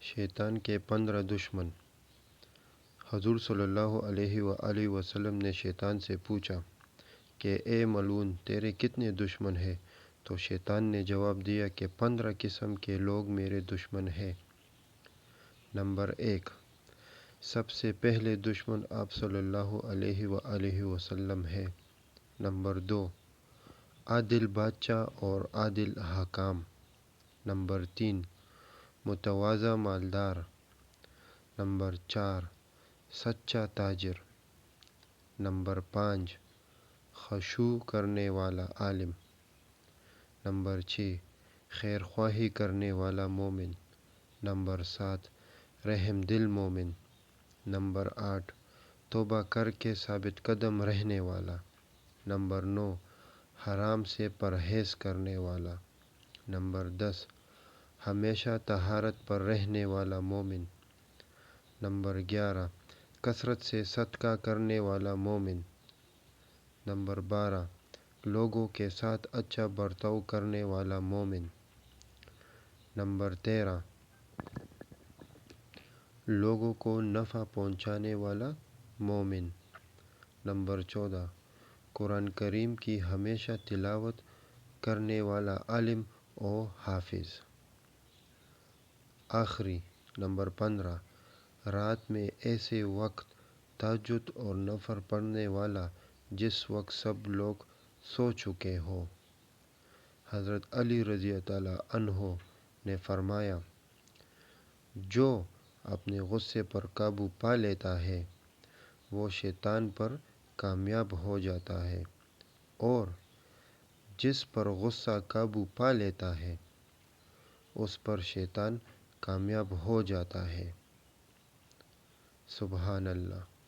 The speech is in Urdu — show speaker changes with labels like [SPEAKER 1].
[SPEAKER 1] شیطان کے 15 دشمن۔ حضور صلی اللہ علیہ وآلہ وسلم نے شیطان سے پوچھا کہ اے ملعون، تیرے کتنے دشمن ہیں؟ تو شیطان نے جواب دیا کہ 15 قسم کے لوگ میرے دشمن ہیں۔ نمبر 1، سب سے پہلے دشمن آپ صلی اللہ علیہ وآلہ وسلم ہے۔ نمبر 2، عادل بادشاہ اور عادل حکام۔ نمبر 3، متواضع مالدار۔ نمبر 4، سچا تاجر۔ نمبر 5، خشوع کرنے والا عالم۔ نمبر 6، خیر خواہی کرنے والا مومن۔ نمبر 7، رحم دل مومن۔ نمبر 8، توبہ کر کے ثابت قدم رہنے والا۔ نمبر 9، حرام سے پرہیز کرنے والا۔ نمبر 10، ہمیشہ طہارت پر رہنے والا مومن۔ نمبر 11، کثرت سے صدقہ کرنے والا مومن۔ نمبر 12، لوگوں کے ساتھ اچھا برتاؤ کرنے والا مومن۔ نمبر 13، لوگوں کو نفع پہنچانے والا مومن۔ نمبر 14، قرآن کریم کی ہمیشہ تلاوت کرنے والا عالم و حافظ۔ آخری نمبر 15، رات میں ایسے وقت تہجد اور نفل پڑھنے والا جس وقت سب لوگ سو چکے ہوں۔ حضرت علی رضی اللہ عنہ نے فرمایا، جو اپنے غصے پر قابو پا لیتا ہے وہ شیطان پر کامیاب ہو جاتا ہے، اور جس پر غصہ قابو پا لیتا ہے اس پر شیطان کامیاب ہو جاتا ہے۔ سبحان اللہ۔